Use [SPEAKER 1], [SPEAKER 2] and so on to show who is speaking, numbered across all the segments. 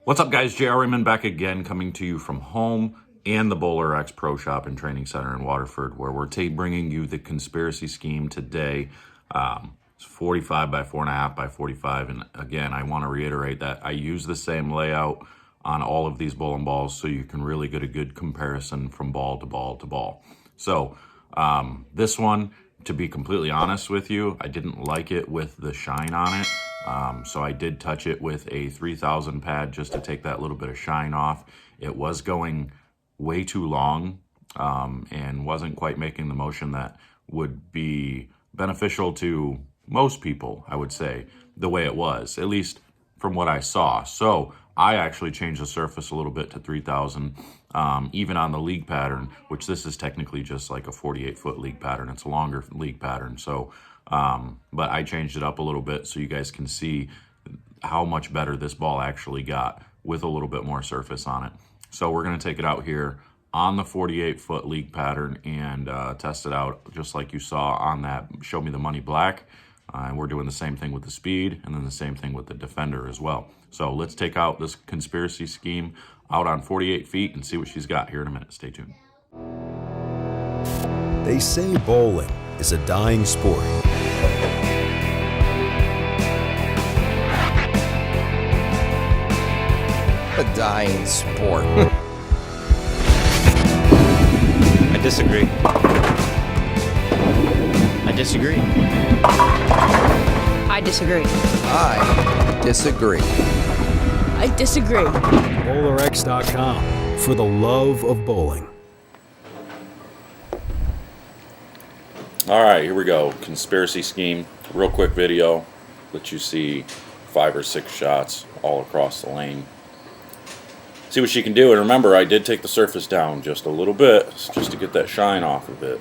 [SPEAKER 1] What's up, guys? JR Raymond back again, coming to you from home and the BowlerX Pro Shop and Training Center in Waterford, where we're bringing you the conspiracy scheme today. It's 45 by 4.5 by 45, and again, I want to reiterate that I use the same layout on all of these bowling balls, so you can really get a good comparison from ball to ball to ball. So this one, to be completely honest with you, I didn't like it with the shine on it. So I did touch it with a 3000 pad just to take that little bit of shine off. It was going way too long and wasn't quite making the motion that would be beneficial to most people, I would say, the way it was, at least from what I saw. So I actually changed the surface a little bit to 3000, even on the league pattern, which this is technically just like a 48-foot league pattern. It's a longer league pattern. So but I changed it up a little bit so you guys can see how much better this ball actually got with a little bit more surface on it. So we're going to take it out here on the 48-foot league pattern and test it out just like you saw on that Show Me the Money Black. And we're doing the same thing with the Speed and then the same thing with the Defender as well. So let's take out this conspiracy scheme out on 48 feet and see what she's got here in a minute. Stay tuned.
[SPEAKER 2] They say bowling is a dying sport.
[SPEAKER 3] A dying sport.
[SPEAKER 4] I disagree. I disagree.
[SPEAKER 5] I disagree.
[SPEAKER 3] I disagree.
[SPEAKER 5] I disagree.
[SPEAKER 2] BowlerX.com for the love of bowling.
[SPEAKER 1] All right, here we go. Conspiracy scheme. Real quick video. Let you see 5 or 6 shots all across the lane. See what she can do. And remember, I did take the surface down just a little bit just to get that shine off of it.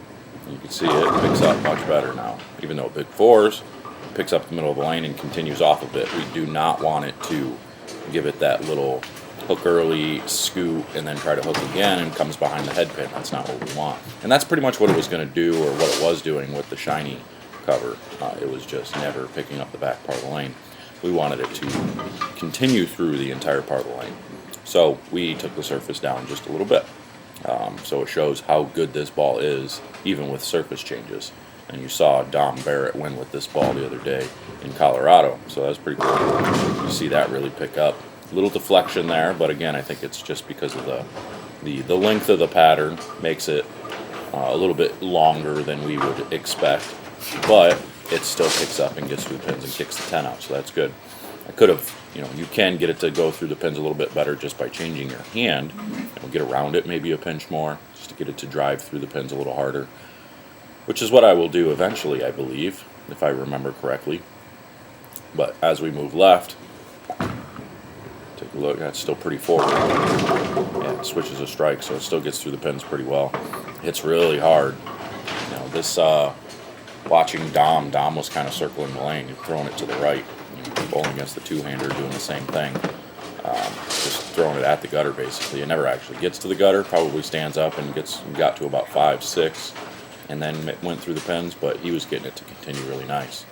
[SPEAKER 1] You can see it picks up much better now. Even though big fours, it picks up the middle of the lane and continues off a bit. We do not want it to give it that little hook early, scoot, and then try to hook again and comes behind the head pin. That's not what we want. And that's pretty much what it was going to do, or what it was doing with the shiny cover. It was just never picking up the back part of the lane. We wanted it to continue through the entire part of the lane. So we took the surface down just a little bit. So it shows how good this ball is, even with surface changes. And you saw Dom Barrett win with this ball the other day in Colorado. So that's pretty cool. You see that really pick up. A little deflection there, but again, I think it's just because of the length of the pattern makes it a little bit longer than we would expect. But it still picks up and gets through the pins and kicks the 10 out, so that's good. I could have, you can get it to go through the pins a little bit better just by changing your hand. And we'll get around it maybe a pinch more, just to get it to drive through the pins a little harder. Which is what I will do eventually, I believe, if I remember correctly. But as we move left, take a look, that's still pretty forward. Yeah, it switches a strike, so it still gets through the pins pretty well. Hits really hard. This, watching Dom was kind of circling the lane and throwing it to the right. Bowling against the two-hander, doing the same thing. Just throwing it at the gutter, basically. It never actually gets to the gutter, probably stands up and got to about 5, 6, and then went through the pins, but he was getting it to continue really nice.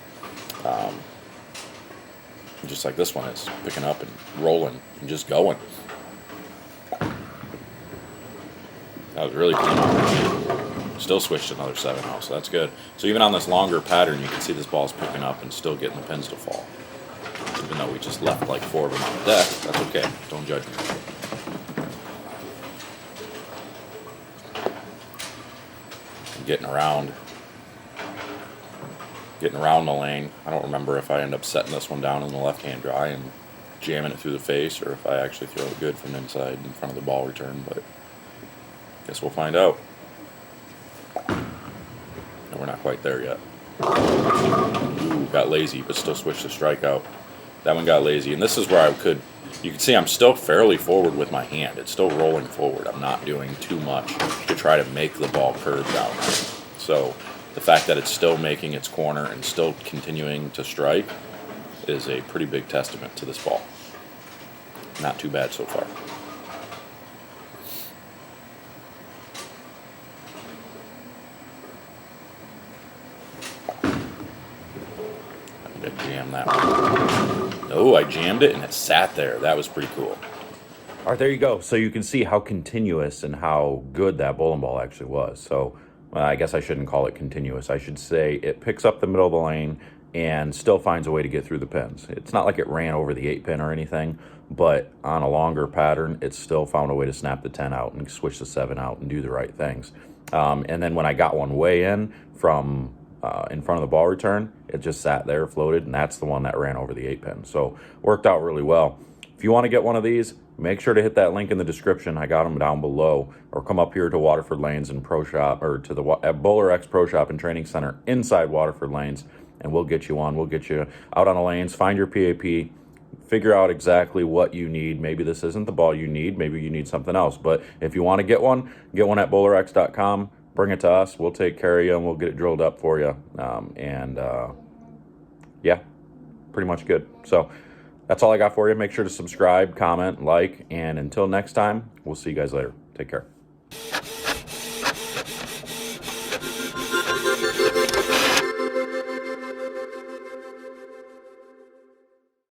[SPEAKER 1] Just like this one is, picking up and rolling and just going. That was really clean. Still switched another 7 out, so that's good. So even on this longer pattern, you can see this ball's picking up and still getting the pins to fall. Even though we just left like 4 of them on the deck, that's okay. Don't judge me. Getting around the lane. I don't remember if I end up setting this one down in the left-hand dry and jamming it through the face, or if I actually throw it good from inside in front of the ball return, but guess we'll find out. No, we're not quite there yet. Ooh, got lazy, but still switched the strike out. That one got lazy, and this is where you can see I'm still fairly forward with my hand. It's still rolling forward. I'm not doing too much to try to make the ball curve down there. So the fact that it's still making its corner and still continuing to strike is a pretty big testament to this ball. Not too bad so far. I'm gonna jam that one. Oh, I jammed it and it sat there. That was pretty cool. All right, there you go. So you can see how continuous and how good that bowling ball actually was. So I guess I shouldn't call it continuous. I should say it picks up the middle of the lane and still finds a way to get through the pins. It's not like it ran over the 8-pin or anything, but on a longer pattern, it still found a way to snap the 10 out and switch the 7 out and do the right things. And then when I got one way in from in front of the ball return, it just sat there, floated, and that's the one that ran over the 8-pin. So worked out really well. If you want to get one of these, make sure to hit that link in the description. I got them down below, or come up here to Waterford Lanes and Pro Shop, or to the BowlerX Pro Shop and Training Center inside Waterford Lanes, and we'll get you on. We'll get you out on the lanes, find your PAP, figure out exactly what you need. Maybe this isn't the ball you need. Maybe you need something else. But if you want to get one at BowlerX.com. Bring it to us. We'll take care of you, and we'll get it drilled up for you. Yeah, pretty much good. So that's all I got for you. Make sure to subscribe, comment, like, and until next time, we'll see you guys later. Take care.